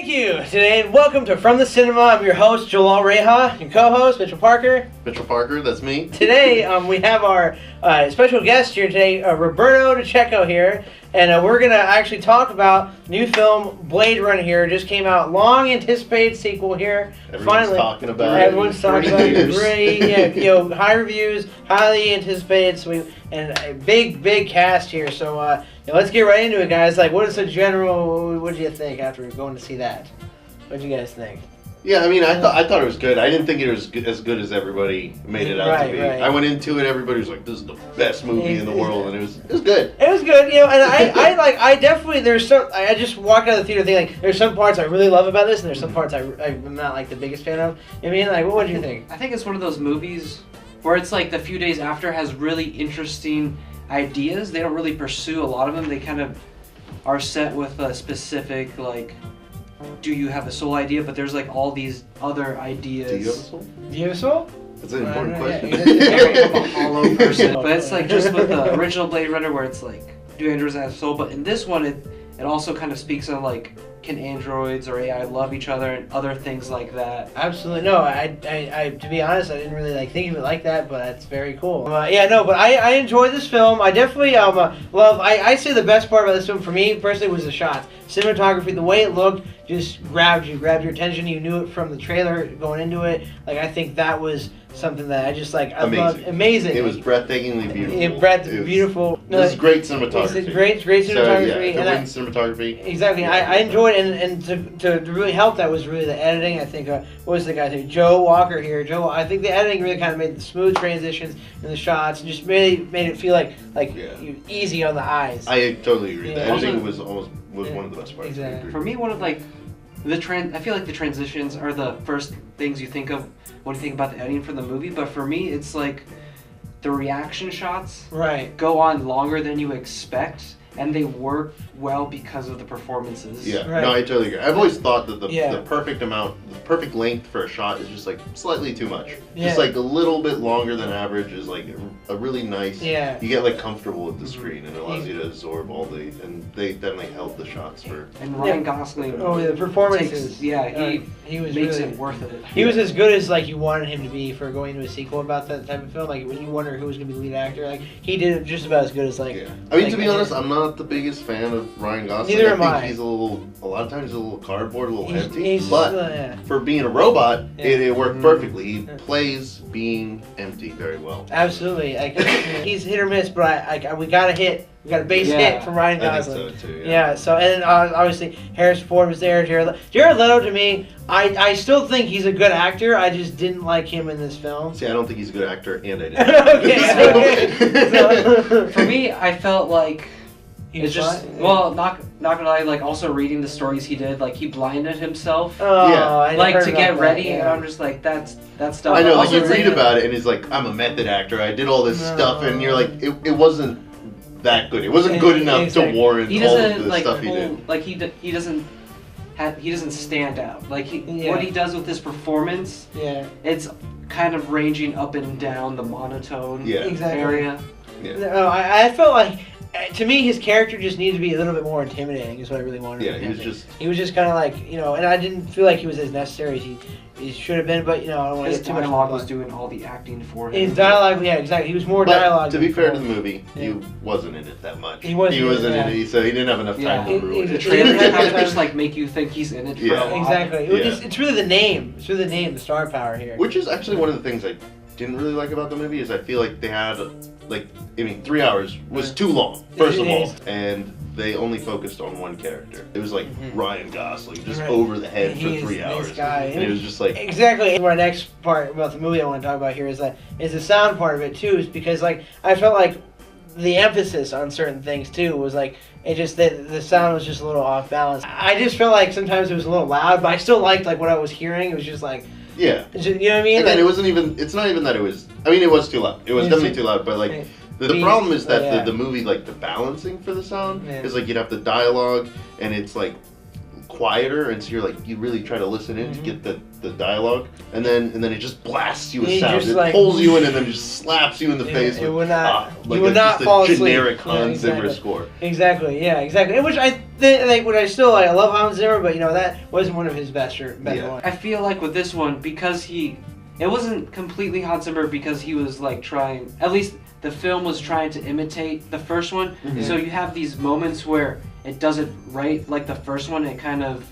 you today, and welcome to From the Cinema. I'm your host, Jalal Reha, your co-host, Mitchell Parker. Mitchell Parker, that's me. Today, we have our special guest here today, Roberto De Cecco here, and we're going to actually talk about new film Blade Runner here. It just came out, long anticipated sequel here. Everyone's talking about it. Everyone's talking about it. Really, high reviews, highly anticipated, and a big cast here. So let's get right into it, guys. Like, what is the general? What did you think after going to see that? What did you guys think? Yeah, I mean, I thought it was good. I didn't think it was as good as everybody made it out to be. Right. I went into it, everybody was like, "This is the best movie in the world," and it was good. It was good, and I definitely I just walked out of the theater thinking like, there's some parts I really love about this, and there's some parts I'm not like the biggest fan of. I mean, like, what did you think? I think it's one of those movies where it's like the few days after has really interesting ideas. They don't really pursue a lot of them. They kind of are set with a specific, like, do you have a soul idea? But there's like all these other ideas. Do you have a soul? Do you have a soul? That's an important question. I'm a hollow person. But it's like just with the original Blade Runner where it's like, do androids have a soul? But in this one, it also kind of speaks on like, can androids or AI love each other and other things like that? Absolutely. No, I to be honest, I didn't really think of it like that, but that's very cool. But I enjoyed this film. I definitely love. I say the best part about this film for me personally was the shots, cinematography, the way it looked just grabbed your attention. You knew it from the trailer going into it. Like, I think that was something that I just like. I loved. Amazing. It was breathtaingly beautiful. Beautiful. This is great cinematography. It's great cinematography. So, cinematography. Exactly. I enjoyed it, and to really help that was really the editing. I think what was the guy's name? Joe Walker here. I think the editing really kind of made the smooth transitions in the shots, and just made it feel like easy on the eyes. I totally agree. Yeah. The editing was one of the best parts. Exactly. For me, one of like I feel like the transitions are the first things you think of when you think about the editing for the movie. But for me, it's like the reaction shots go on longer than you expect, and they work well because of the performances. Yeah, no, I totally agree. I've always thought that the perfect length for a shot is just like slightly too much. Just like a little bit longer than average is like a really nice. Yeah. You get like comfortable with the screen, and it allows you to absorb and they definitely held the shots for. And Ryan Gosling. Oh, the performances. He was makes really, it worth it. He was as good as like you wanted him to be for going into a sequel about that type of film. Like when you wonder who was going to be the lead actor, like he did it just about as good as like. Yeah. I mean, to be honest, I'm not the biggest fan of Ryan Gosling. Neither am I I. He's a lot of times he's a little cardboard, a little empty. He's, but for being a robot, it worked perfectly. He plays being empty very well. Absolutely. Like, he's hit or miss, but we got a hit. We got a base hit from Ryan Gosling. I think so too. Yeah. So and obviously Harrison Ford was there. Jared Leto, to me, I still think he's a good actor. I just didn't like him in this film. See, I don't think he's a good actor, and I didn't. Okay. For me, I felt like It's just not gonna lie. Like also reading the stories he did, like he blinded himself. Oh, like to get ready, and I'm just like that's stuff. I know, like also, you read about it, and he's like, I'm a method actor. I did all this stuff, and you're like, it wasn't that good. It wasn't good enough to warrant all of the stuff he did. Like he doesn't stand out. Like what he does with his performance. Yeah. It's kind of ranging up and down the monotone area. Yeah. No, I felt like. To me, his character just needed to be a little bit more intimidating. Is what I really wanted. Yeah, he was just kind of like and I didn't feel like he was as necessary as he should have been. But I don't want to his get too much. dialogue was doing all the acting for him. His dialogue, exactly. He was more dialogue. To be fair to the movie, he wasn't in it that much. He wasn't in it, so he didn't have enough time to ruin The it. trailer kind of just like make you think he's in it. For a while. Exactly. It's really the name. It's really the name, the star power here. Which is actually one of the things I didn't really like about the movie is I feel like they had 3 hours was too long, first of all, and they only focused on one character. It was like Ryan Gosling, just over the head for 3 hours. This guy. And it was just like... Exactly. My next part about the movie I want to talk about here is the sound part of it too, is because like I felt like the emphasis on certain things too was like it just the sound was just a little off balance. I just felt like sometimes it was a little loud, but I still liked like what I was hearing. It was just like you know what I mean? Again, it wasn't even. It's not even that it was. I mean, it was too loud. It was definitely too loud. But like, the problem is that the movie, like the balancing for the sound is like you'd have the dialogue, and it's like quieter, and so you're like, you really try to listen in to get the dialogue, and then it just blasts you with He sound. just, It like, pulls you in and then just slaps you in the face it with would not, like you would not fall asleep. Generic Hans Yeah, Zimmer score. Exactly, yeah, exactly. And which I think, like, what I still like, I love Hans Zimmer, but you know that wasn't one of his better ones. I feel like with this one, because it wasn't completely Hans Zimmer, because he was like trying, at least the film was trying to imitate the first one. Mm-hmm. So you have these moments where it does it right, like the first one. It kind of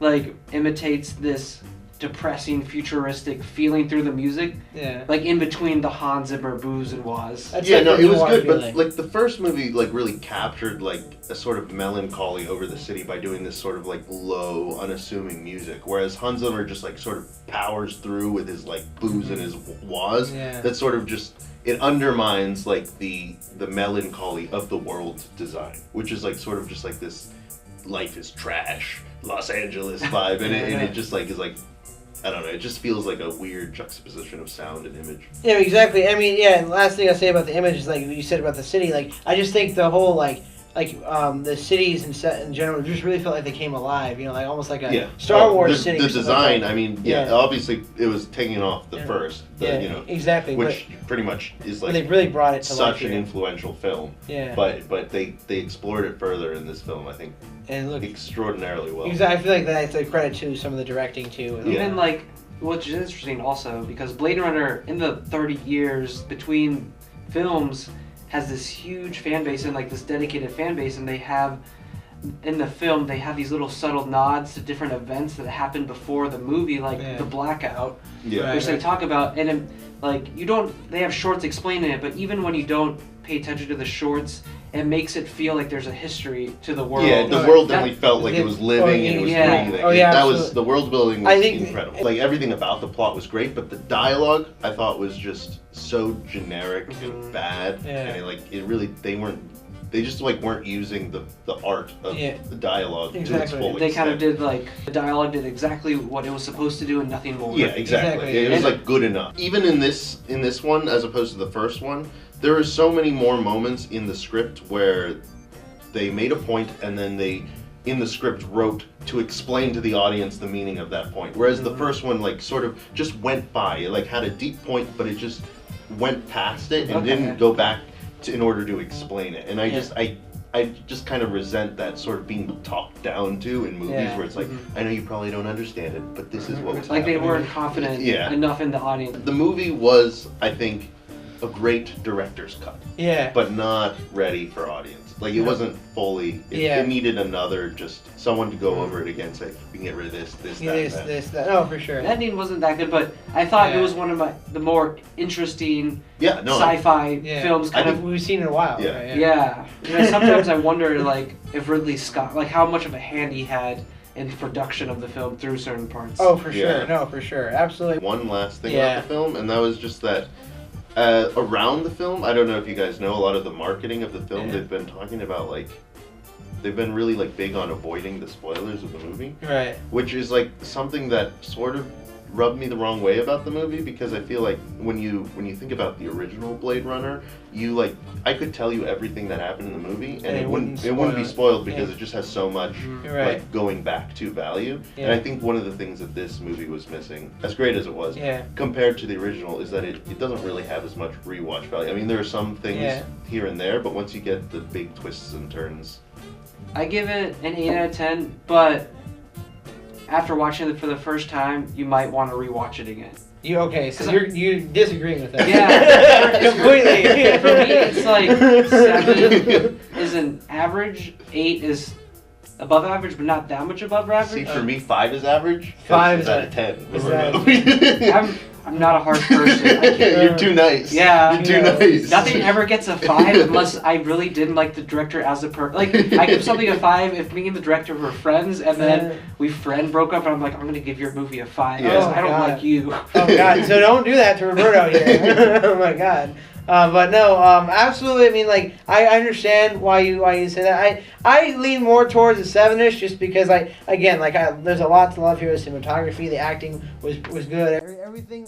like imitates this depressing, futuristic feeling through the music. Yeah. Like in between the Hans Zimmer boos and wahs. That's Yeah, like no, the it was noir good, feeling. but like the first movie, like really captured like a sort of melancholy over the city by doing this sort of like low, unassuming music. Whereas Hans Zimmer just like sort of powers through with his like boos and his wahs. Yeah. That sort of just it undermines like the melancholy of the world design, which is like sort of just like this life is trash, Los Angeles vibe, and it just like is like. I don't know, it just feels like a weird juxtaposition of sound and image. Yeah, exactly. I mean, yeah, and last thing I say about the image is like what you said about the city. Like, I just think the whole the cities and set in general just really felt like they came alive. You know, like almost like a Star Wars city. The design, like I mean, obviously it was taking off the first. You know, exactly. Which pretty much is like they really brought it to such life an influential film. Yeah. But they explored it further in this film, I think. And look extraordinarily well. Exactly. I feel like that's a credit to some of the directing too. Even like, which is interesting also, because Blade Runner in the 30 years between films has this huge fan base and like this dedicated fan base, and they have in the film they have these little subtle nods to different events that happened before the movie, like the blackout, which they talk about, and like they have shorts explaining it, but even when you don't pay attention to the shorts, it makes it feel like there's a history to the world. Yeah, the world definitely felt like it was living and it was breathing. Oh, yeah, that was the world building was incredible. Like everything about the plot was great, but the dialogue I thought was just so generic and bad. Yeah. And they just like weren't using the art of the dialogue to its full extent. They kind of did like the dialogue did exactly what it was supposed to do and nothing more. Yeah, exactly. It was like good enough. Even in this one, as opposed to the first one, there are so many more moments in the script where they made a point and then they, in the script, wrote to explain to the audience the meaning of that point. Whereas the first one, like, sort of just went by. It, like, had a deep point, but it just went past it and didn't go back in order to explain it. And I just kind of resent that sort of being talked down to in movies where it's like, I know you probably don't understand it, but this is what was like happening. They weren't confident enough in the audience. The movie was, I think, a great director's cut. Yeah. But not ready for audience. Like, it wasn't fully... It needed another, just someone to go over it again and say, we can get rid of this, that. Oh, for sure. The ending wasn't that good, but I thought it was one of the more interesting sci-fi films we've seen in a while. Yeah. You know, sometimes I wonder, like, if Ridley Scott, like, how much of a hand he had in production of the film through certain parts. Oh, for sure. No, for sure. Absolutely. One last thing about the film, and that was just that around the film, I don't know if you guys know, a lot of the marketing of the film, they've been talking about, like, they've been really, like, big on avoiding the spoilers of the movie. Right. Which is, like, something that sort of rubbed me the wrong way about the movie, because I feel like when you think about the original Blade Runner, I could tell you everything that happened in the movie, and it wouldn't be spoiled because it just has so much like going back to value. And I think one of the things that this movie was missing, as great as it was, compared to the original, is that it doesn't really have as much rewatch value. I mean, there are some things here and there, but once you get the big twists and turns, I give it an 8 out of 10, but after watching it for the first time, you might want to rewatch it again. So you're disagreeing with that? Yeah, completely. For me, it's like 7 is an average, 8 is above average, but not that much above average. See, for me, 5 is average. 5 is out of 10. I'm not a harsh person. You're too nice. Yeah. You're too nice. Nothing ever gets a 5 unless I really didn't like the director as a person. Like, I give something a 5 if me and the director were friends, and then we broke up, and I'm like, I'm going to give your movie a 5 because I don't like you. Oh, God. So don't do that to Roberto here. Oh, my God. But no, absolutely. I mean, like, I understand why you say that. I lean more towards the 7-ish just because there's a lot to love here. The cinematography, the acting was good. Everything,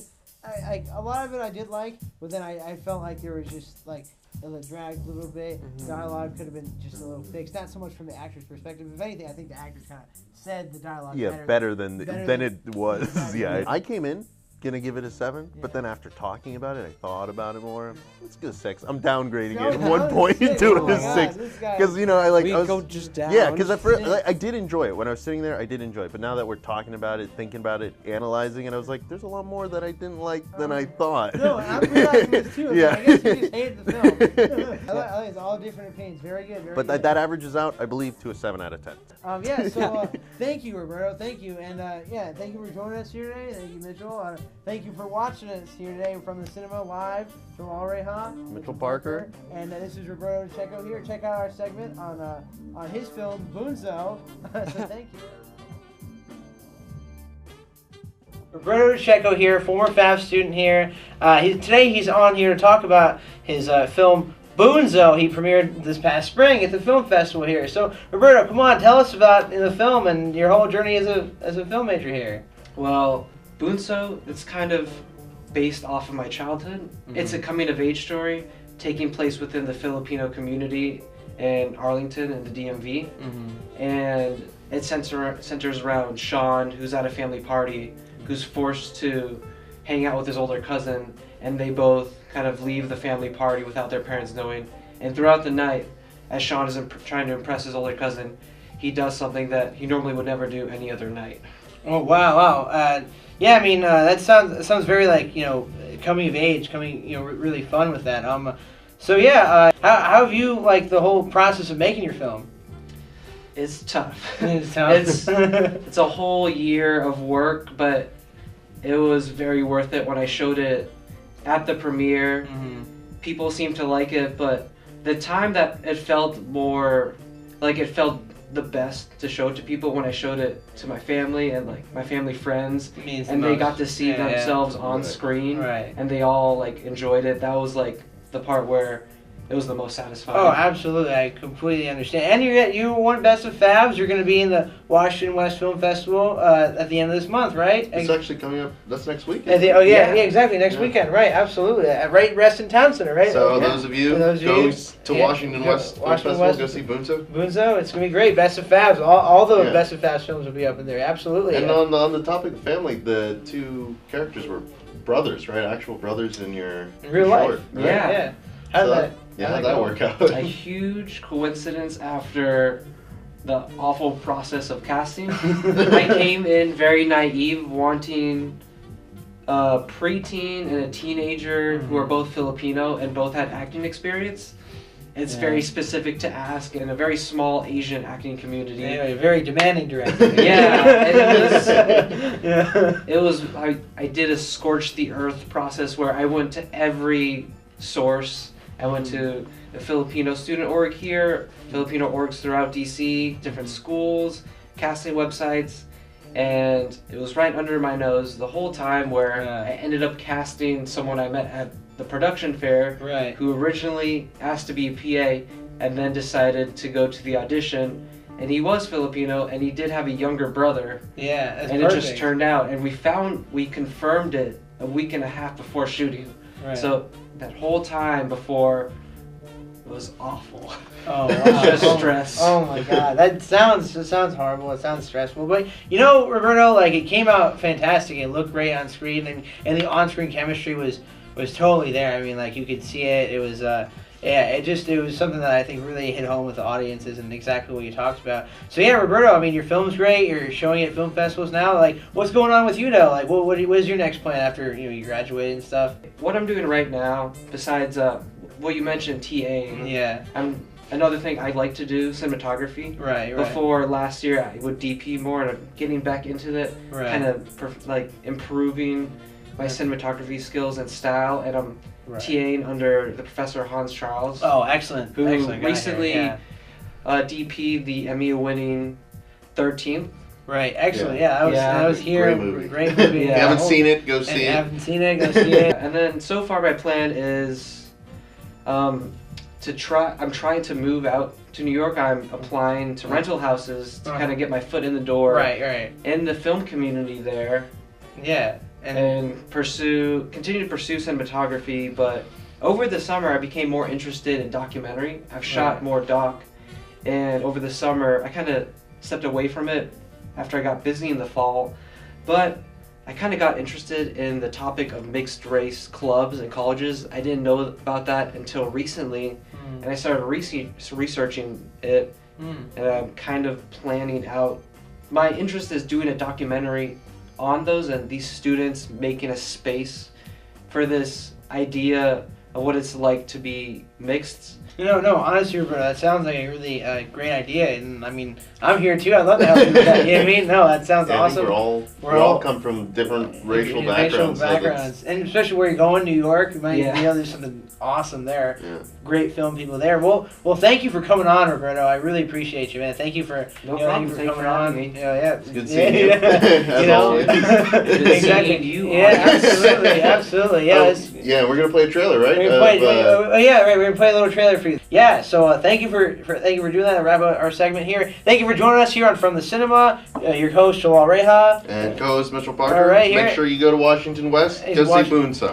a lot of it I did like, but then I felt like there was just like it dragged a little bit. Dialogue could have been just a little fixed. Not so much from the actor's perspective. If anything, I think the actors kind of said the dialogue better than it was. Exactly. Yeah, I came in gonna give it a 7, but then after talking about it, I thought about it more. Let's go 6. I'm downgrading it at one point to a 6 because I go just down. Yeah, because at first I did enjoy it when I was sitting there. I did enjoy it, but now that we're talking about it, thinking about it, analyzing it, I was like, there's a lot more that I didn't like than I thought. No, I'm realizing this too. Yeah. I guess you just hated the film. I think it's all different opinions. Very good. Very But good. that averages out, I believe, to a 7 out of 10. So thank you, Roberto. Thank you, and thank you for joining us here today. Thank you, Mitchell. Thank you for watching us here today from the cinema live. Jalal Reha, Mitchell Parker, and this is Roberto De Cecco here. Check out our segment on his film Bunso. So thank you. Roberto De Cecco here, former FAF student here. Today he's on here to talk about his film Bunso. He premiered this past spring at the film festival here. So Roberto, come on, tell us about the film and your whole journey as a film major here. Well, Bunso, it's kind of based off of my childhood. It's a coming-of-age story taking place within the Filipino community in Arlington and the DMV. And it centers around Sean, who's at a family party, who's forced to hang out with his older cousin, and they both kind of leave the family party without their parents knowing. And throughout the night, as Sean is trying to impress his older cousin, he does something that he normally would never do any other night. Oh wow! Yeah, I mean that sounds very like coming of age, really fun with that. So yeah, how have you like the whole process of making your film? It's tough. It's tough. It's a whole year of work, but it was very worth it when I showed it at the premiere. People seemed to like it, but the time that it felt more like it felt the best to show it to people when I showed it to my family and like my family friends, and they got to see themselves on screen, and they all like enjoyed it. That was like the part where it was the most satisfying. Oh, absolutely. I completely understand. And you won Best of Favs. You're going to be in the Washington West Film Festival at the end of this month, right? It's actually coming up. That's next weekend. Yeah, exactly. Next weekend, right? Absolutely. Right, Reston Town Center, right? So those of you go to Washington West Film Festival, go see Bunso. Bunso, it's going to be great. Best of Favs. All the Best of Favs films will be up in there. Absolutely. And on the topic of family, the two characters were brothers, right? Actual brothers in real life. Short, right? Yeah. How'd that work out? A huge coincidence after the awful process of casting. I came in very naive, wanting a preteen and a teenager who are both Filipino and both had acting experience. It's very specific to ask in a very small Asian acting community. Anyway, very demanding director. I did a scorch the earth process where I went to every source. I went to the Filipino student org here, Filipino orgs throughout DC, different schools, casting websites, and it was right under my nose the whole time where I ended up casting someone I met at the production fair who originally asked to be a PA and then decided to go to the audition. And he was Filipino, and he did have a younger brother. Yeah, that's and perfect. It just turned out, and we confirmed it a week and a half before shooting. Right. So that whole time before, it was awful. Oh, wow. Just stress. Oh my God, that sounds horrible. It sounds stressful. But Roberto, like it came out fantastic. It looked great on screen, and the on-screen chemistry was totally there. I mean, like you could see it. It was it was something that I think really hit home with the audiences and exactly what you talked about. So yeah, Roberto, I mean, your film's great. You're showing it at film festivals now. Like, what's going on with you now? Like, what is your next plan after you graduate and stuff? What I'm doing right now, besides what you mentioned, TA. Yeah. Another thing I like to do, cinematography. Right. Before last year, I would DP more, and I'm getting back into it, kind of like improving my cinematography skills and style, and I'm TAing under the Professor Hans Charles. Oh, excellent. Who excellent recently DP'd the Emmy-winning 13th. Right, excellent. I was here. Great movie. Great movie. If you haven't seen it, go see it. Haven't seen it, go see it. And then so far my plan is I'm trying to move out to New York. I'm applying to rental houses to kind of get my foot in the door. Right. In the film community there. Yeah. And continue to pursue cinematography, but over the summer I became more interested in documentary. I've shot more doc, and over the summer I kind of stepped away from it after I got busy in the fall, but I kind of got interested in the topic of mixed race clubs and colleges. I didn't know about that until recently, and I started researching it, and I'm kind of planning out. My interest is doing a documentary on those and these students making a space for this idea of what it's like to be mixed. No, honestly, Roberto, that sounds like a really great idea, and I mean, I'm here too. I'd love to help you with that. You know what I mean? No, that sounds awesome. I think we all come from different racial backgrounds. And especially where you're going, New York, you might there's something awesome there. Yeah. Great film people there. Well, thank you for coming on, Roberto. I really appreciate you, man. Thank you for coming on. It's good seeing you. Exactly. Absolutely. Yeah, we're gonna play a trailer, right? We're gonna play a little trailer for you. Yeah, so thank you for doing that. Wrap up our segment here. Thank you for joining us here on From the Cinema. Your host Jalal Reha and co-host Mitchell Parker. All right, make sure you go to Washington West. Go see Bunso.